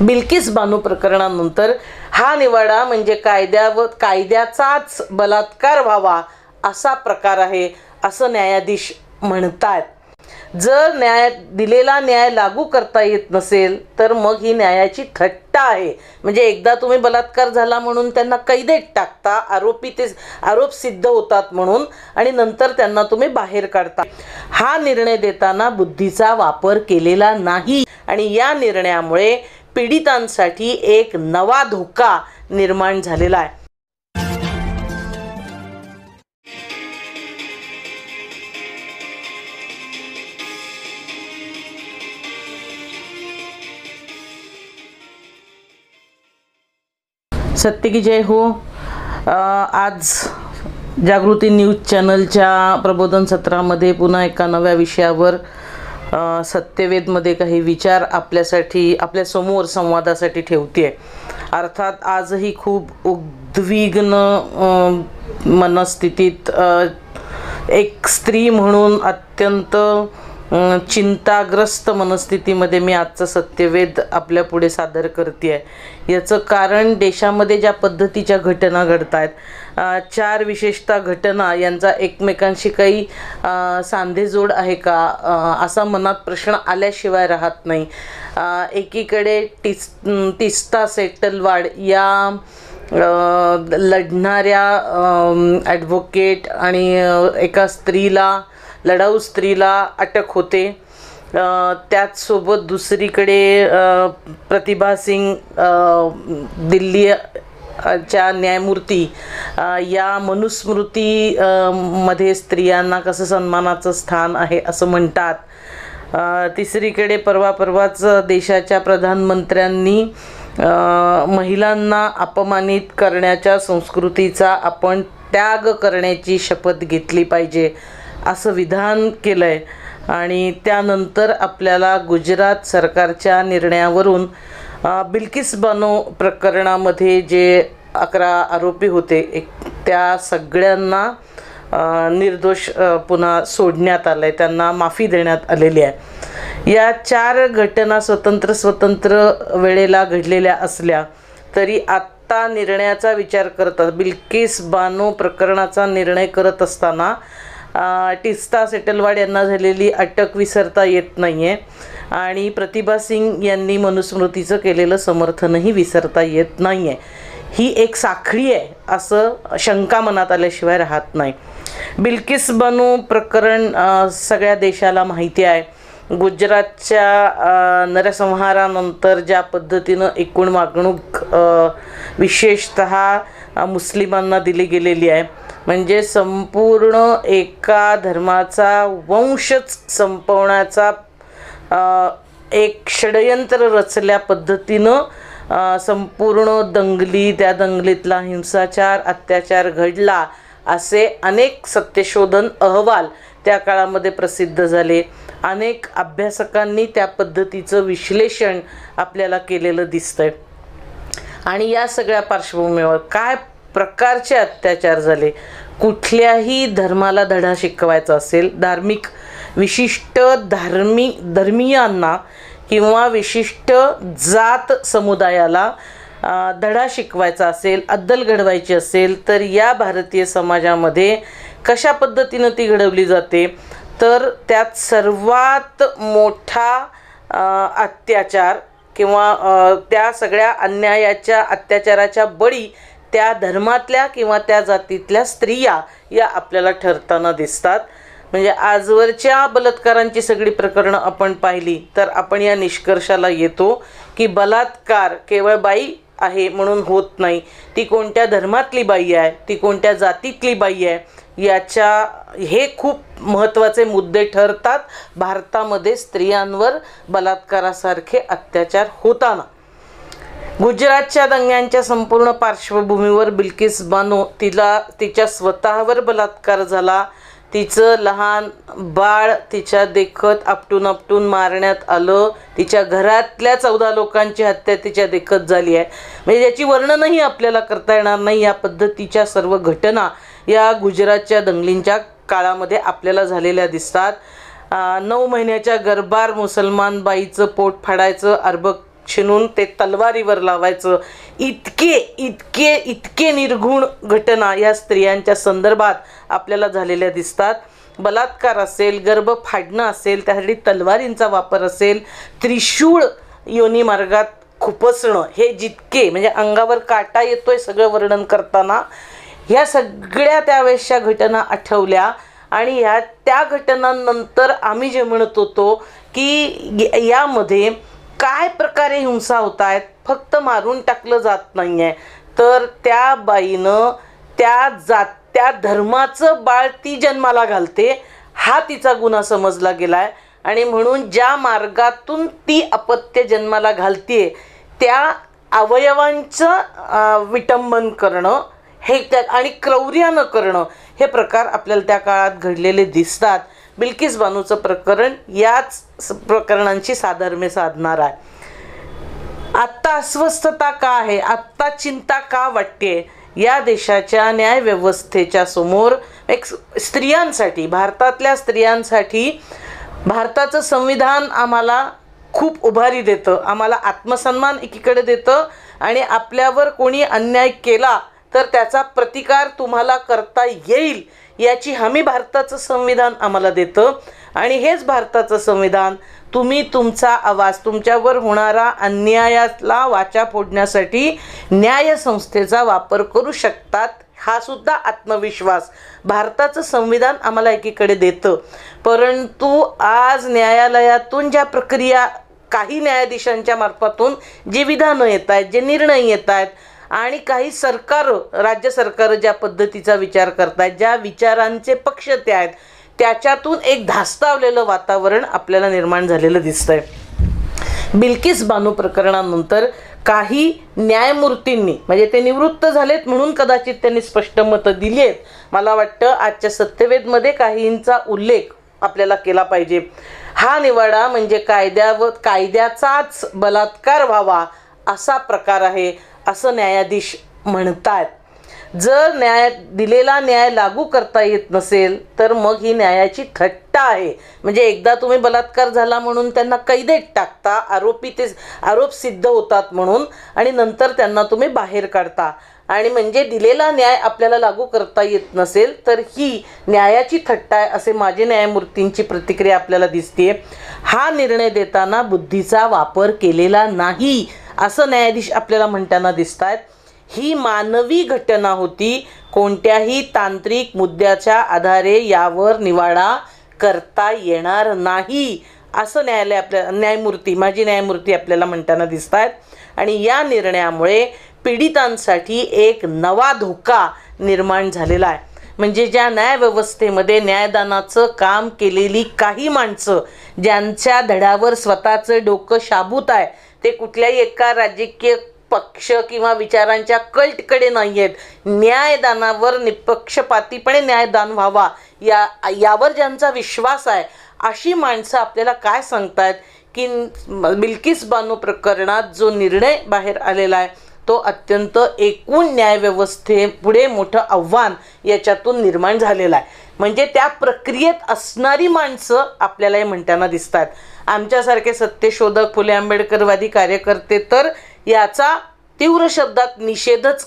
बिल्किस बानो प्रकरणानंतर हा निवाडा म्हणजे कायद्याचाच बलात्कार व्हावा असा प्रकार आहे असं न्यायाधीश म्हणतात. जर दिलेला न्याय लागू करता येत नसेल तर मग ही न्यायाची थट्टा आहे. म्हणजे एकदा तुम्ही बलात्कार झाला म्हणून त्यांना कैदेत टाकता, आरोप सिद्ध होतात म्हणून, आणि नंतर त्यांना तुम्ही बाहेर काढता. हा निर्णय देताना बुद्धीचा वापर केलेला नाही आणि या निर्णयामुळे पीडितांसाठी एक नवा धोका निर्माण झालेला आहे. सत्य की जय हो. आज जागृती न्यूज चॅनलच्या प्रबोधन सत्रामध्ये पुन्हा एका नव्या विषयावर सत्यवेदमध्ये काही विचार आपल्यासमोर संवादासाठी ठेवते. अर्थात आजही खूप उद्विग्न मनस्थितीत एक स्त्री म्हणून अत्यंत चिंताग्रस्त मनस्थितीमध्ये मी आजचं सत्यवेद आपल्या पुढे सादर करते आहे. याचं कारण देशामध्ये ज्या पद्धतीच्या घटना घडत आहेत, 4 विशेषतः घटना यांचा एकमेकांशी काही सांधेजोड आहे का असा मनात प्रश्न आल्याशिवाय राहत नाही. एकीकडे तिस्ता सेटलवाड या लढणाऱ्या ॲडव्होकेट आणि एका लढाऊ स्त्रीला अटक होते. त्याचसोबत दुसरीकडे प्रतिभा सिंग दिल्लीच्या न्यायमूर्ती या मनुस्मृती मध्ये स्त्रियांना कसं सन्मानाचं स्थान आहे असं म्हणतात. तिसरीकडे परवाच देशाच्या प्रधानमंत्र्यांनी महिलांना अपमानित करण्याच्या संस्कृतीचा आपण त्याग करण्याची शपथ घेतली पाहिजे असं विधान केलं आहे. आणि त्यानंतर आपल्याला गुजरात सरकारच्या निर्णयावरून बिल्किस बानो प्रकरणामध्ये जे 11 आरोपी होते त्या सगळ्यांना निर्दोष पुन्हा सोडण्यात आलं आहे, त्यांना माफी देण्यात आलेली आहे. या 4 घटना स्वतंत्र वेळेला घडलेल्या असल्या तरी आत्ता निर्णयाचा विचार करतात, बिल्किस बानो प्रकरणाचा निर्णय करत असताना तिस्ता सेटलवाड यांना झालेली अटक विसरता येत नाही आहे आणि प्रतिभा सिंग यांनी मनुस्मृतीचं केलेलं समर्थनही विसरता येत नाही आहे. ही एक साखळी आहे असं शंका मनात आल्याशिवाय राहत नाही. बिल्किस बानो प्रकरण सगळ्या देशाला माहिती आहे. गुजरातच्या नरसंहारानंतर ज्या पद्धतीनं एकूण वागणूक विशेषतः मुस्लिमांना दिली गेलेली आहे, म्हणजे संपूर्ण एका धर्माचा वंशच संपवण्याचा एक षडयंत्र रचल्या पद्धतीनं संपूर्ण त्या दंगलीतला हिंसाचार अत्याचार घडला असे अनेक सत्यशोधन अहवाल त्या काळामध्ये प्रसिद्ध झाले. अनेक अभ्यासकांनी त्या पद्धतीचं विश्लेषण आपल्याला केलेलं दिसतंय. आणि या सगळ्या पार्श्वभूमीवर काय प्रकारचे अत्याचार झाले, कुठल्याही धर्माला धडा शिकवायचा असेल, विशिष्ट धर्मीयांना किंवा विशिष्ट जात समुदायाला धडा शिकवायचा असेल, अद्दल घडवायची असेल तर या भारतीय समाजामध्ये कशा पद्धतीनं ती घडवली जाते, तर त्यात सर्वात मोठा अत्याचार किंवा त्या सगळ्या अत्याचाराच्या बळी त्या धर्मातल्या किंवा त्या जातीतल्या स्त्रिया या आपल्याला ठरताना दिसतात. म्हणजे आजवरच्या बलात्कारांची सगळी प्रकरणं आपण पाहिली तर आपण या निष्कर्षाला येतो की बलात्कार केवळ बाई आहे म्हणून होत नाही, ती कोणत्या धर्मातली बाई आहे, ती कोणत्या जातीतली बाई आहे, हे खूप महत्त्वाचे मुद्दे ठरतात भारतामध्ये स्त्रियांवर बलात्कारासारखे अत्याचार होताना. गुजरातच्या दंग्यांच्या संपूर्ण पार्श्वभूमीवर बिल्किस बानो तिच्या स्वतःवर बलात्कार झाला. तिचं लहान बाळ तिच्या देखत आपटून मारण्यात आलं. तिच्या घरातल्या 14 लोकांची हत्या तिच्या देखत झाली आहे. म्हणजे याची वर्णनही आपल्याला करता येणार नाही. या पद्धतीच्या सर्व घटना या गुजरातच्या दंगलींच्या काळामध्ये आपल्याला झालेल्या दिसतात. 9 महिन्याच्या गर्भार मुसलमान बाईचं पोट फाडायचं, छिनून ते तलवारीवर लावायचं, इतके इतके इतके निर्घुण घटना या स्त्रियांच्या संदर्भात आपल्याला झालेल्या दिसतात. बलात्कार असेल, गर्भ फाडणं असेल, त्यासाठी तलवारींचा वापर असेल, त्रिशूळ योनी मार्गात खुपसणं, हे जितके म्हणजे अंगावर काटा येतोय सगळं वर्णन करताना. ह्या सगळ्या त्यावेळेसच्या घटना आठवल्या आणि ह्या त्या घटनांनंतर आम्ही जे म्हणत होतो की यामध्ये काय प्रकारे हिंसा होत आहेत, फक्त मारून टाकलं जात नाही आहे, तर त्या बाईनं त्या धर्माचं बाळ ती जन्माला घालते, हा तिचा गुन्हा समजला गेला आहे. आणि म्हणून ज्या मार्गातून ती अपत्य जन्माला घालते त्या अवयवांचं विटंबन करणं हे आणि क्रौर्यानं करणं हे प्रकार आपल्याला त्या काळात घडलेले दिसतात. बिल्किस बानोचं प्रकरण याच प्रकरणांची साधर्म्य साधणार आहे. आत्ता अस्वस्थता का आहे, आत्ता चिंता का वाटते, या देशाच्या न्यायव्यवस्थेच्या समोर एक स्त्रियांसाठी, भारतातल्या स्त्रियांसाठी भारताचं संविधान आम्हाला खूप उभारी देतं, आम्हाला आत्मसन्मान एकीकडे देतं आणि आपल्यावर कोणी अन्याय केला तर त्याचा प्रतिकार तुम्हाला करता येईल याची हमी भारताचं संविधान आम्हाला देतं. आणि हेच भारताचं संविधान तुम्ही तुमचा आवाज, तुमच्यावर होणारा अन्यायाला वाचा फोडण्यासाठी न्यायसंस्थेचा वापर करू शकतात, हा सुद्धा आत्मविश्वास भारताचं संविधान आम्हाला एकीकडे देतं. परंतु आज न्यायालयातून ज्या प्रक्रिया, काही न्यायाधीशांच्या मार्फतून जे विधानं येत आहेत, जे निर्णय येत आहेत आणि काही सरकारं, राज्य सरकारं ज्या पद्धतीचा विचार करतायत, ज्या विचारांचे पक्ष ते आहेत, त्याच्यातून एक धास्तावलेलं वातावरण आपल्याला निर्माण झालेलं दिसतंय. बिल्किस बानो प्रकरणानंतर काही न्यायमूर्तींनी, म्हणजे ते निवृत्त झालेत म्हणून कदाचित त्यांनी स्पष्ट मतं दिली आहेत, मला वाटतं आजच्या सत्यवेदमध्ये काहींचा उल्लेख आपल्याला केला पाहिजे. हा निवाडा म्हणजे कायद्याचाच बलात्कार व्हावा असा प्रकार आहे असं न्यायाधीश म्हणतात. जर दिलेला न्याय लागू करता येत नसेल तर मग ही न्यायाची थट्टा आहे. म्हणजे एकदा तुम्ही बलात्कार झाला म्हणून त्यांना कैदेत टाकता, आरोप सिद्ध होतात म्हणून, आणि नंतर त्यांना तुम्ही बाहेर काढता, आणि म्हणजे दिलेला न्याय आपल्याला लागू करता येत नसेल तर ही न्यायाची थट्टा आहे असे माजी न्यायमूर्तींची प्रतिक्रिया आपल्याला दिसते. हा निर्णय देताना बुद्धीचा वापर केलेला नाही असं न्यायाधीश आपल्याला म्हणताना दिसत आहेत. ही मानवी घटना होती, कोणत्याही तांत्रिक मुद्द्याच्या आधारे यावर निवाडा करता येणार नाही असं माजी न्यायमूर्ती आपल्याला म्हणताना दिसत आहेत. आणि या निर्णयामुळे पीडितांसाठी एक नवा धोका निर्माण झालेला आहे. म्हणजे ज्या न्यायव्यवस्थेमध्ये न्यायदानाचं काम केलेली काही माणसं, ज्यांच्या धडावर स्वतःचं डोकं शाबूत आहे, ते कुठल्याही एका राजकीय पक्ष किंवा विचारांच्या कल्टकडे नाही आहेत, न्यायदानावर निपक्षपातीपणे न्यायदान व्हावा यावर ज्यांचा विश्वास आहे, अशी माणसं आपल्याला काय सांगतायत की बिल्किस बानो प्रकरणात जो निर्णय बाहेर आलेला आहे तो अत्यंत एकूण न्यायव्यवस्थेपुढे मोठं आव्हान याच्यातून निर्माण झालेलं आहे. म्हणजे त्या प्रक्रियेत असणारी माणसं आपल्याला हे म्हणताना दिसतात. आमच्यासारखे सत्यशोधक, फुले आंबेडकरवादी कार्यकर्ते तर याचा तीव्र शब्दात निषेधच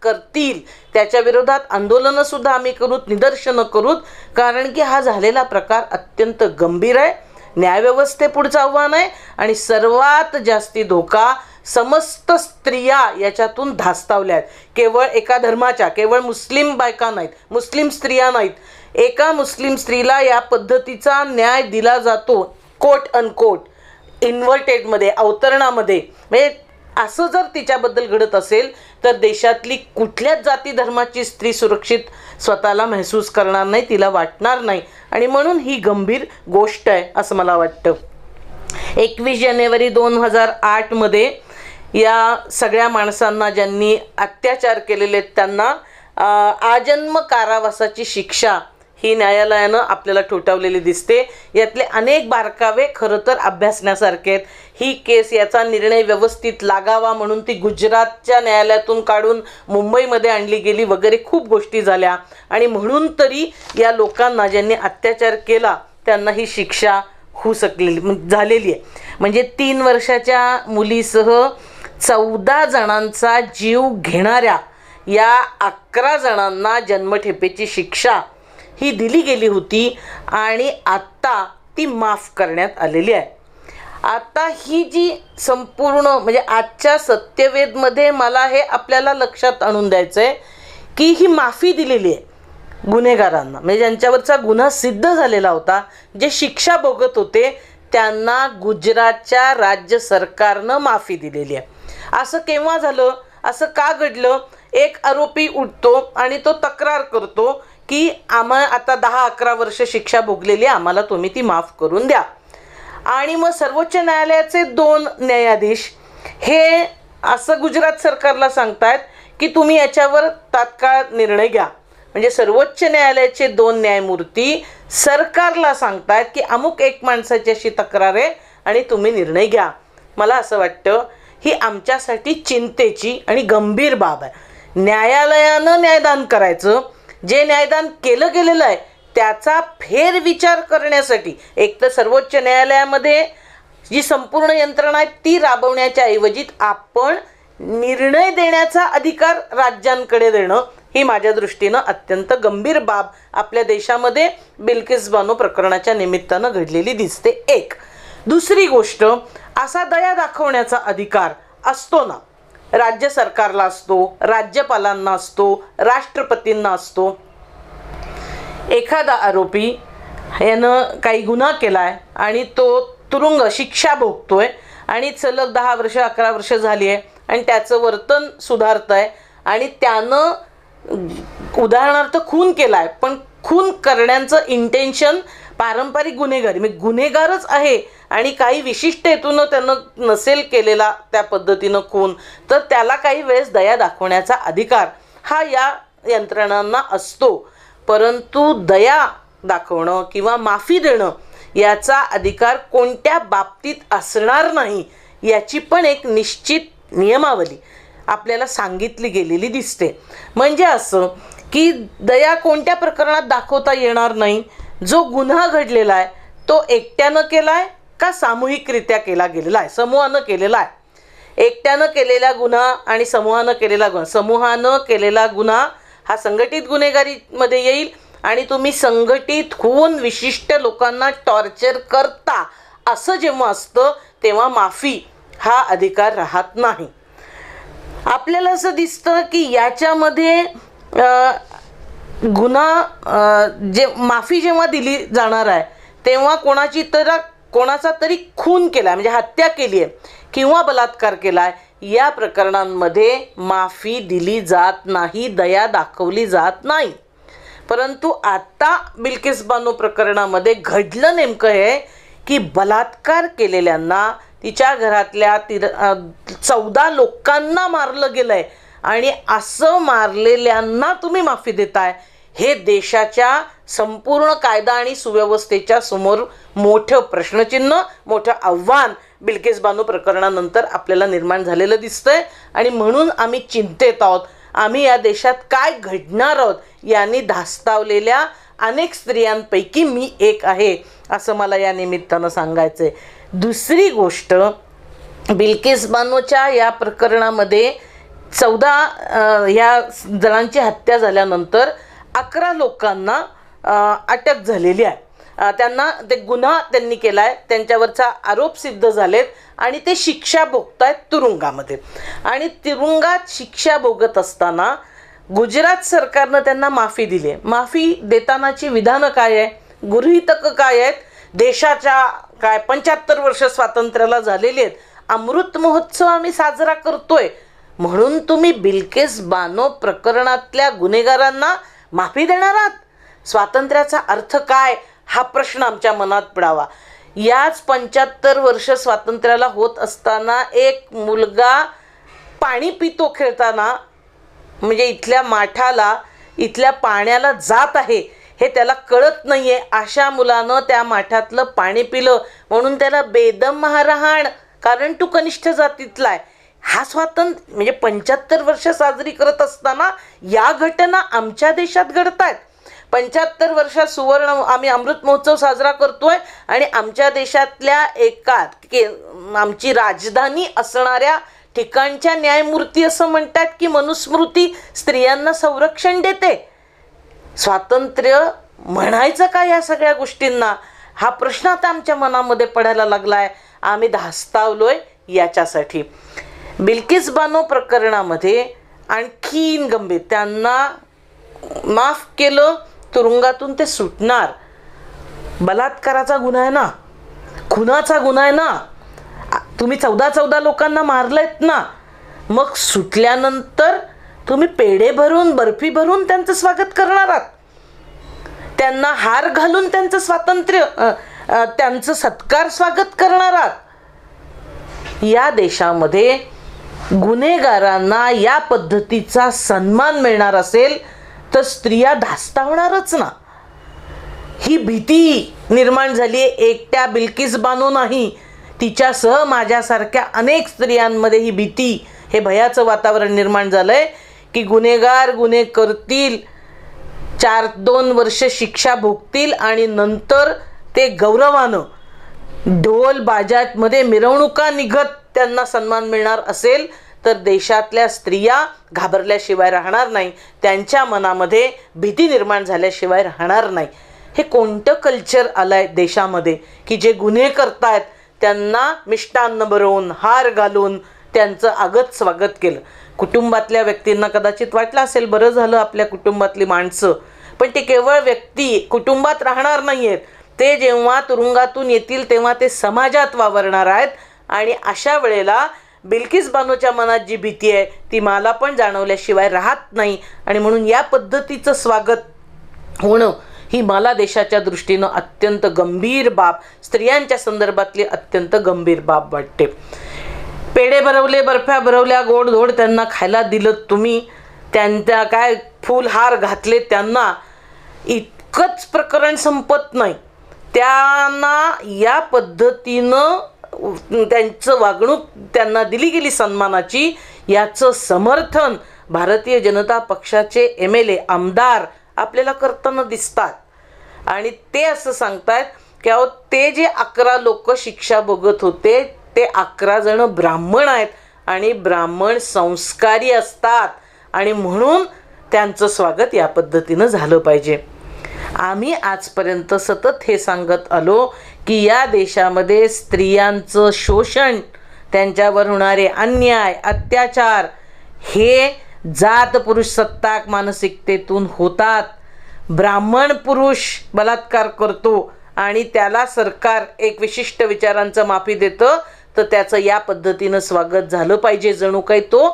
करतील. त्याच्या विरोधात आंदोलनंसुद्धा आम्ही करूत, निदर्शनं करूत, कारण की हा झालेला प्रकार अत्यंत गंभीर आहे, न्यायव्यवस्थेपुढचं आव्हान आहे आणि सर्वात जास्ती धोका समस्त स्त्रिया याच्यातून धास्तावल्या आहेत. केवळ एका धर्माच्या, केवळ मुस्लिम बायका नाहीत, मुस्लिम स्त्रिया नाहीत, एका मुस्लिम स्त्रीला या पद्धतीचा न्याय दिला जातो, कोट अनकोट, इन्व्हर्टेडमध्ये, अवतरणामध्ये. म्हणजे असं जर तिच्याबद्दल घडत असेल तर देशातली कुठल्याच जाती धर्माची स्त्री सुरक्षित स्वतःला महसूस करणार नाही, तिला वाटणार नाही. आणि म्हणून ही गंभीर गोष्ट आहे असं मला वाटतं. 21 जानेवारी 2008 मध्ये या सगळ्या माणसांना, ज्यांनी अत्याचार केलेले, त्यांना आजन्म कारावासाची शिक्षा ही न्यायालयानं आपल्याला ठोठावलेली दिसते. यातले अनेक बारकावे खरं तर अभ्यासण्यासारखे आहेत. ही केस, याचा निर्णय व्यवस्थित लागावा म्हणून ती गुजरातच्या न्यायालयातून काढून मुंबईमध्ये आणली गेली वगैरे खूप गोष्टी झाल्या. आणि म्हणून तरी या लोकांना, ज्यांनी अत्याचार केला, त्यांना ही शिक्षा झालेली आहे. म्हणजे 3 वर्षाच्या मुलीसह 14 जणांचा जीव घेणाऱ्या या 11 जणांना जन्मठेपेची शिक्षा ही दिली गेली होती आणि आत्ता ती माफ करण्यात आलेली आहे. आता ही जी संपूर्ण म्हणजे आजच्या सत्यवेदमध्ये मला हे आपल्याला लक्षात आणून द्यायचं आहे की ही माफी दिलेली आहे गुन्हेगारांना, म्हणजे ज्यांच्यावरचा गुन्हा सिद्ध झालेला होता, जे शिक्षा भोगत होते त्यांना गुजरातच्या राज्य सरकारनं माफी दिलेली आहे. असं केव्हा झालं, असं का घडलं? एक आरोपी उठतो आणि तो तक्रार करतो की आता 10-11 वर्ष शिक्षा भोगलेली आहे, आम्हाला तुम्ही ती माफ करून द्या. आणि मग सर्वोच्च न्यायालयाचे 2 न्यायाधीश हे असं गुजरात सरकारला सांगतायत की तुम्ही याच्यावर तात्काळ निर्णय घ्या. म्हणजे सर्वोच्च न्यायालयाचे 2 न्यायमूर्ती सरकारला सांगतायत की अमुक एक माणसाची अशी तक्रार आहे आणि तुम्ही निर्णय घ्या. मला असं वाटतं ही आमच्यासाठी चिंतेची आणि गंभीर बाब आहे. न्यायालयानं न्यायदान करायचं, जे न्यायदान केलं गेलेलं आहे त्याचा फेरविचार करण्यासाठी एक तर सर्वोच्च न्यायालयामध्ये जी संपूर्ण यंत्रणा आहे ती राबवण्याच्या ऐवजी आपण निर्णय देण्याचा अधिकार राज्यांकडे देणं ही माझ्या दृष्टीनं अत्यंत गंभीर बाब आपल्या देशामध्ये बिल्किस बानो प्रकरणाच्या निमित्तानं घडलेली दिसते. एक दुसरी गोष्ट, असा दया दाखवण्याचा अधिकार असतो ना, राज्य सरकारला असतो, राज्यपालांना असतो, राष्ट्रपतींना असतो. एखादा आरोपी यानं काही गुन्हा केला आहे आणि तो तुरुंग शिक्षा भोगतोय आणि सलग 10 वर्ष 11 वर्ष झाली आहे आणि त्याचं वर्तन सुधारतं आहे आणि त्यानं उदाहरणार्थ खून केला आहे, पण खून करण्याचं इंटेन्शन पारंपरिक गुन्हेगारी म्हणजे गुन्हेगारच आहे आणि काही विशिष्ट हेतूनं त्यानं नसेल केलेला त्या पद्धतीनं खून, तर त्याला काही वेळेस दया दाखवण्याचा अधिकार हा या यंत्रणांना असतो. परंतु दया दाखवणं किंवा माफी देणं याचा अधिकार कोणत्या बाबतीत असणार नाही याची पण एक निश्चित नियमावली आपल्याला सांगितली गेलेली दिसते. म्हणजे असं की दया कोणत्या प्रकरणात दाखवता येणार नाही, जो गुन्हा घडलेला आहे तो एकट्यानं केला आहे का सामूहिकरित्या केला गेलेला आहे, समूहानं केलेला आहे. एकट्यानं केलेला गुन्हा आणि समूहानं केलेला गुन्हा, समूहानं केलेला गुन्हा हा संघटित गुन्हेगारीमध्ये येईल आणि तुम्ही संघटित होऊन विशिष्ट लोकांना टॉर्चर करता असं जेव्हा असतं तेव्हा माफी हा अधिकार राहत नाही. आपल्याला असं दिसतं की याच्यामध्ये जे माफी जेव्हा दिली जाणार आहे तेव्हा कोणाचा तरी खून केला म्हणजे हत्या केली आहे किंवा बलात्कार केला आहे, या प्रकरणांमध्ये माफी दिली जात नाही, दया दाखवली जात नाही. परंतु आता बिल्किस बानो प्रकरणामध्ये घडलं नेमकं हे की बलात्कार केलेल्यांना, तिच्या घरातल्या 14 लोकांना मारलं गेलं आहे आणि असं मारलेल्यांना तुम्ही माफी देताय, हे देशाच्या संपूर्ण कायदा आणि सुव्यवस्थेच्या समोर मोठं प्रश्नचिन्ह, मोठं आव्हान बिल्किस बानो प्रकरणानंतर आपल्याला निर्माण झालेलं दिसतंय. आणि म्हणून आम्ही चिंतेत आहोत. आम्ही या देशात काय घडणार आहोत यांनी धास्तावलेल्या अनेक स्त्रियांपैकी मी एक आहे असं मला या निमित्तानं सांगायचं आहे. दुसरी गोष्ट, बिल्किस बानोच्या या प्रकरणामध्ये 14 ह्या जणांची हत्या झाल्यानंतर 11 लोकांना अटक झालेली आहे. त्यांना ते गुन्हा त्यांनी केला आहे, त्यांच्यावरचा आरोप सिद्ध झालेत आणि ते शिक्षा भोगतायत तुरुंगामध्ये. आणि तुरुंगात शिक्षा भोगत असताना गुजरात सरकारनं त्यांना माफी दिली आहे. माफी देतानाची विधानं काय आहे, गृहीतकं काय आहेत, देशाच्या 75 वर्ष स्वातंत्र्याला झालेली आहेत, अमृत महोत्सव आम्ही साजरा करतोय म्हणून तुम्ही बिल्किस बानो प्रकरणातल्या गुन्हेगारांना माफी देणार आहात? स्वातंत्र्याचा अर्थ काय हा प्रश्न आमच्या मनात पडावा. याच 75 वर्ष स्वातंत्र्याला होत असताना एक मुलगा पाणी पितो खेळताना, म्हणजे इथल्या माठाला, इथल्या पाण्याला जात आहे हे त्याला कळत नाही आहे, अशा मुलानं त्या माठातलं पाणी पिलं म्हणून त्याला बेदम मारहाण, कारण तू कनिष्ठ जातीतला आहे. हा स्वातंत्र्य म्हणजे 75 वर्ष साजरी करत असताना या घटना आमच्या देशात घडत आहेत. 75 वर्षात सुवर्ण आम्ही अमृत महोत्सव साजरा करतोय आणि आमच्या देशातल्या आमची राजधानी असणाऱ्या ठिकाणच्या न्यायमूर्ती असं म्हणतात की मनुस्मृती स्त्रियांना संरक्षण देते. स्वातंत्र्य म्हणायचं का या सगळ्या गोष्टींना? हा प्रश्न आता आमच्या मनामध्ये पडायला लागलाय. आम्ही धास्तावलोय याच्यासाठी. बिल्किस बानो प्रकरणामध्ये आणखीन गंभीर, त्यांना माफ केलं, तुरुंगातून ते सुटणार. बलात्काराचा गुन्हा आहे ना, खुनाचा गुन्हा आहे ना, तुम्ही 14 लोकांना मारलेत ना, मग सुटल्यानंतर तुम्ही पेढे भरून बर्फी भरून त्यांचं स्वागत करणार आहात, त्यांना हार घालून त्यांचं स्वातंत्र्य त्यांचं सत्कार स्वागत करणार आहात. या देशामध्ये गुन्हेगारांना या पद्धतीचा सन्मान मिळणार असेल तर स्त्रिया धास्तावणारच ना. ही भीती निर्माण झाली आहे एकट्या बिल्किस बानो नाही, तिच्यासह माझ्यासारख्या अनेक स्त्रियांमध्ये ही भीती, हे भयाचं वातावरण निर्माण झालंय की गुन्हेगार गुन्हे करतील, 2 वर्ष शिक्षा भोगतील आणि नंतर ते गौरवानं ढोल बाजामध्ये मिरवणुका निघत त्यांना सन्मान मिळणार असेल तर देशातल्या स्त्रिया घाबरल्याशिवाय राहणार नाही, त्यांच्या मनामध्ये भीती निर्माण झाल्याशिवाय राहणार नाही. हे कोणतं कल्चर आलंय देशामध्ये की जे गुन्हे करतायत त्यांना मिष्टान्न भरवून हार घालून त्यांचं आगत स्वागत केलं. कुटुंबातल्या व्यक्तींना कदाचित वाटलं असेल बरं झालं आपल्या कुटुंबातली माणसं, पण ते केवळ व्यक्ती कुटुंबात राहणार नाही आहेत, ते जेव्हा तुरुंगातून येतील तेव्हा ते समाजात वावरणार आहेत. आणि अशा वेळेला बिल्किस बानोच्या मनात जी भीती आहे ती मला पण जाणवल्याशिवाय राहत नाही. आणि म्हणून या पद्धतीचं स्वागत होणं ही मला देशाच्या दृष्टीनं अत्यंत गंभीर बाब, स्त्रियांच्या संदर्भातली अत्यंत गंभीर बाब वाटते. पेढे भरवले, बर्फ्या भरवल्या, गोडधोड त्यांना खायला दिलं तुम्ही, त्यांच्या काय फुलहार घातले त्यांना, इतकंच प्रकरण संपत नाही. त्यांना या पद्धतीनं त्यांचं वागणूक त्यांना दिली गेली सन्मानाची, याचं समर्थन भारतीय जनता पक्षाचे MLA आमदार आपल्याला करताना दिसतात. आणि ते असं सांगतात की अहो ते जे 11 लोक शिक्षा भोगत होते ते 11 जण ब्राह्मण आहेत आणि ब्राह्मण संस्कारी असतात आणि म्हणून त्यांचं स्वागत या पद्धतीनं झालं पाहिजे. आम्ही आजपर्यंत सतत हे सांगत आलो की या देशामध्ये स्त्रियांचं शोषण, त्यांच्यावर होणारे अन्याय अत्याचार हे जात पुरुष सत्ताक मानसिकतेतून होतात. ब्राह्मण पुरुष बलात्कार करतो आणि त्याला सरकार एक विशिष्ट विचारांचं माफी देतं तर त्याचं या पद्धतीनं स्वागत झालं पाहिजे, जणू काही तो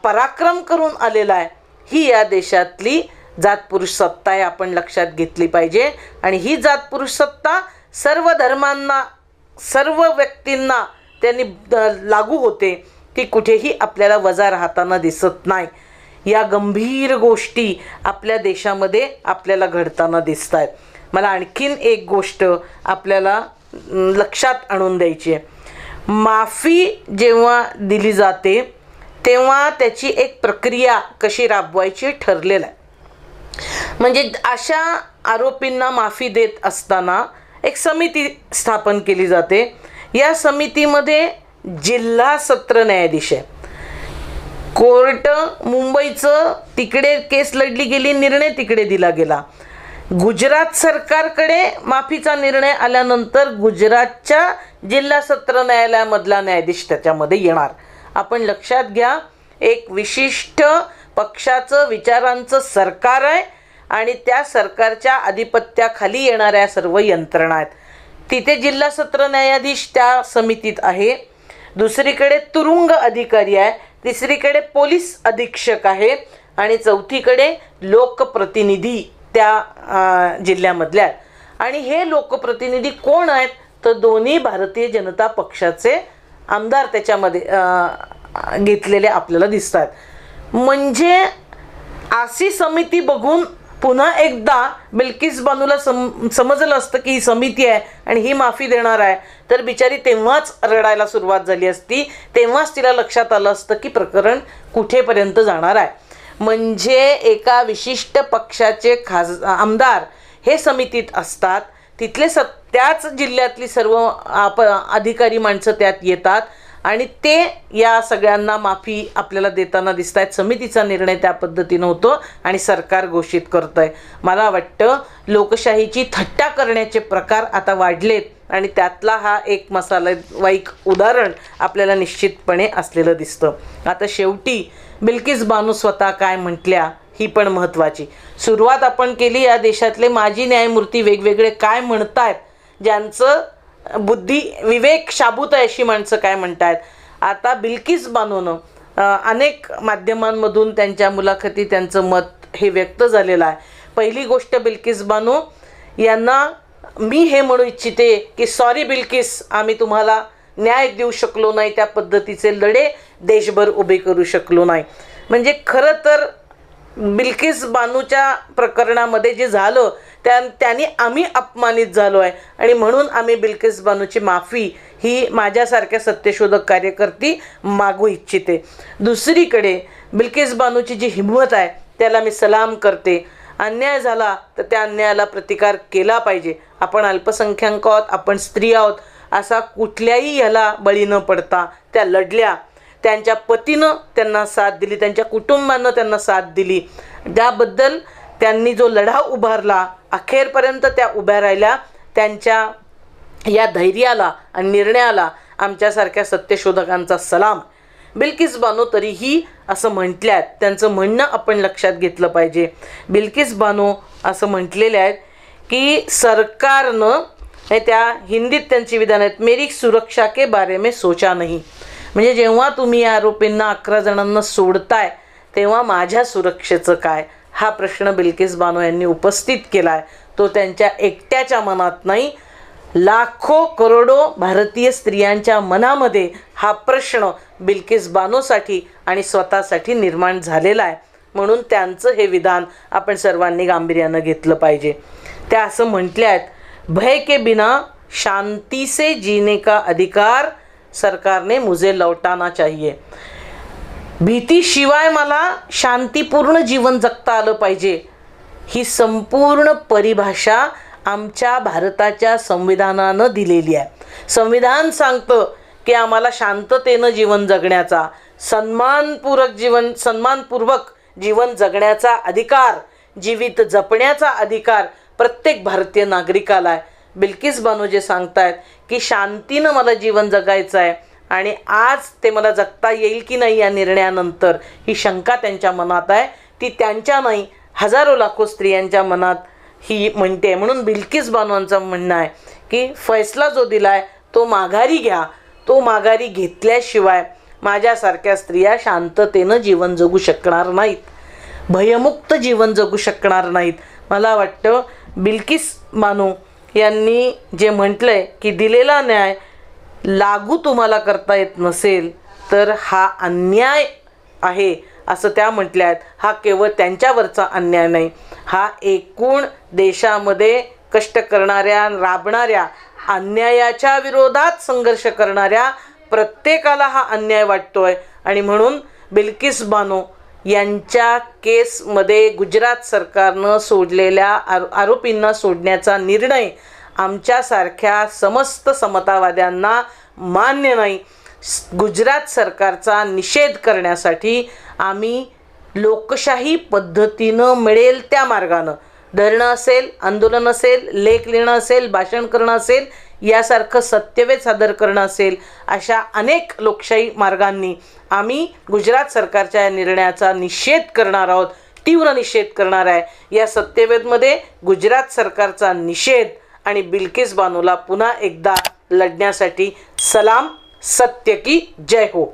पराक्रम करून आलेला आहे. ही या देशातली जात पुरुष सत्ता आहे, आपण लक्षात घेतली पाहिजे. आणि ही जात पुरुष सत्ता सर्व धर्मांना, सर्व व्यक्तींना त्यांनी लागू होते, ती कुठेही आपल्याला वजा राहताना दिसत नाही. या गंभीर गोष्टी आपल्या देशामध्ये आपल्याला घडताना दिसत आहेत. मला आणखीन एक गोष्ट आपल्याला लक्षात आणून द्यायची आहे. माफी जेव्हा दिली जाते तेव्हा त्याची एक प्रक्रिया कशी राबवायची ठरलेलं आहे. म्हणजे अशा आरोपींना माफी देत असताना एक समिती स्थापन केली जाते. या समितीमध्ये जिल्हा सत्र न्यायाधीश आहे. कोर्ट मुंबईचं तिकडे केस लढली गेली, निर्णय तिकडे दिला गेला. गुजरात सरकारकडे माफीचा निर्णय आल्यानंतर गुजरातच्या जिल्हा सत्र न्यायालयामधला न्यायाधीश त्याच्यामध्ये येणार. आपण लक्षात घ्या, एक विशिष्ट पक्षाचं विचारांचं सरकार आहे आणि त्या सरकारच्या आधिपत्याखाली येणाऱ्या सर्व यंत्रणा आहेत. तिथे जिल्हा सत्र न्यायाधीश त्या समितीत आहे. दुसरीकडे तुरुंग अधिकारी आहे, तिसरीकडे पोलीस अधीक्षक आहे आणि चौथीकडे लोकप्रतिनिधी त्या जिल्ह्यामधल्या. आणि हे लोकप्रतिनिधी कोण आहेत तर दोन्ही भारतीय जनता पक्षाचे आमदार त्याच्यामध्ये घेतलेले आपल्याला दिसतात. म्हणजे अशी समिती बघून पुन्हा एकदा बिल्किस बानोला समजलं असतं की ही समिती आहे आणि ही माफी देणार आहे, तर बिचारी तेव्हाच रडायला सुरुवात झाली असती. तेव्हाच तिला लक्षात आलं असतं की प्रकरण कुठेपर्यंत जाणार आहे. म्हणजे एका विशिष्ट पक्षाचे आमदार हे समितीत असतात, तिथले त्याच जिल्ह्यातली सर्व अधिकारी माणसं त्यात येतात आणि ते या सगळ्यांना माफी आपल्याला देताना दिसत आहेत. समितीचा निर्णय त्या पद्धतीनं होतो आणि सरकार घोषित करतं आहे. मला वाटतं लोकशाहीची थट्टा करण्याचे प्रकार आता वाढलेत आणि त्यातला हा एक मसालावाईक उदाहरण आपल्याला निश्चितपणे असलेलं दिसतं. आता शेवटी बिल्किस बानो स्वतः काय म्हटल्या ही पण महत्त्वाची. सुरुवात आपण केली, या देशातले माजी न्यायमूर्ती वेगवेगळे काय म्हणतायत, ज्यांचं बुद्धी विवेक शाबूत आहे अशी माणसं काय म्हणतायत. आता बिल्किस बानोनं अनेक माध्यमांमधून त्यांच्या मुलाखती त्यांचं मत हे व्यक्त झालेलं आहे. पहिली गोष्ट, बिल्किस बानो यांना मी हे म्हणू इच्छिते की सॉरी बिल्किस, आम्ही तुम्हाला न्याय देऊ शकलो नाही, त्या पद्धतीचे लढे देशभर उभे करू शकलो नाही. म्हणजे खरं तर बिल्किस बानोच्या प्रकरणामध्ये जे झालं त्यांनी आम्ही अपमानित झालो आहे आणि म्हणून आम्ही बिल्किस बानोची माफी ही माझ्यासारख्या सत्यशोधक कार्यकर्ती मागू इच्छिते. दुसरीकडे बिल्किस बानोची जी हिंमत आहे त्याला मी सलाम करते. अन्याय झाला तर त्या अन्यायाला प्रतिकार केला पाहिजे. आपण अल्पसंख्याक आहोत, आपण स्त्री आहोत, असा कुठल्याही ह्याला बळी न पडता त्या लढल्या. त्यांच्या पतीनं त्यांना साथ दिली, त्यांच्या कुटुंबानं त्यांना साथ दिली. त्याबद्दल त्यांनी जो लढा उभारला अखेरपर्यंत त्या उभ्या राहिल्या, त्यांच्या या धैर्याला आणि निर्णयाला आमच्यासारख्या सत्यशोधकांचा सलाम. बिल्किस बानो तरीही असं म्हटल्यात, त्यांचं म्हणणं आपण लक्षात घेतलं पाहिजे. बिल्किस बानो असं म्हटलेले आहेत की सरकारनं, हे त्या हिंदीत त्यांची विधान आहेत, मेरी सुरक्षा के बारे में सोचा नहीं. म्हणजे जेव्हा तुम्ही या आरोपींना 11 जणांना सोडताय तेव्हा माझ्या सुरक्षेचं काय, हा प्रश्न बिल्किस बानो यांनी उपस्थित केला आहे. तो त्यांच्या एकट्याच्या मनात नाही, लाखो करोडो भारतीय स्त्रियांच्या मनामध्ये हा प्रश्न बिल्किस बानोसाठी आणि स्वतःसाठी निर्माण झालेला आहे. म्हणून त्यांचं हे विधान आपण सर्वांनी गांभीर्यानं घेतलं पाहिजे. त्या असं म्हटल्या आहेत, भय के बिना शांति से जीने का अधिकार सरकारने मुझे लौटाना चाहिए. भीतीशिवाय मला शांतीपूर्ण जीवन जगता आलं पाहिजे, ही संपूर्ण परिभाषा आमच्या भारताच्या संविधानानं दिलेली आहे. संविधान सांगतं की आम्हाला शांततेनं जीवन जगण्याचा, सन्मानपूर्वक जीवन जगण्याचा अधिकार, जीवित जपण्याचा अधिकार प्रत्येक भारतीय नागरिकाला आहे. बिल्किस बानो जे सांगतायत की शांतीनं मला जीवन जगायचं आहे आणि आज ते मला जगता येईल की नाही या निर्णयानंतर ही शंका त्यांच्या मनात आहे. ती त्यांच्या नाही, हजारो लाखो स्त्रियांच्या मनात ही म्हणते. म्हणून बिल्किस बानोंचं म्हणणं आहे की फैसला जो दिला आहे तो माघारी घ्या. तो माघारी घेतल्याशिवाय माझ्यासारख्या स्त्रिया शांततेनं जीवन जगू शकणार नाहीत, भयमुक्त जीवन जगू शकणार नाहीत. मला वाटतं बिल्किस बानो यांनी जे म्हटलंय की दिलेला न्याय लागू तुम्हाला करता येत नसेल तर हा अन्याय आहे असं त्या म्हटल्या आहेत. हा केवळ त्यांच्यावरचा अन्याय नाही, हा एकूण देशामध्ये कष्ट करणाऱ्या, राबणाऱ्या, अन्यायाच्या विरोधात संघर्ष करणाऱ्या प्रत्येकाला हा अन्याय वाटतोय. आणि म्हणून बिल्किस बानो यांच्या केसमध्ये गुजरात सरकारनं सोडलेल्या आरोपींना सोडण्याचा निर्णय आमच्यासारख्या समस्त समतावाद्यांना मान्य नाही. गुजरात सरकारचा निषेध करण्यासाठी आम्ही लोकशाही पद्धतीनं मिळेल त्या मार्गानं, धरणं असेल, आंदोलन असेल, लेख लिहिणं असेल, भाषण करणं असेल, यासारखं सत्यवेद सादर करणं असेल, अशा अनेक लोकशाही मार्गांनी आम्ही गुजरात सरकारच्या या निर्णयाचा निषेध करणार आहोत, तीव्र निषेध करणार आहे. या सत्यवेदमध्ये गुजरात सरकारचा निषेध आणि बिल्किस बानोला पुन्हा एकदा लढण्यासाठी सलाम. सत्य की जय हो.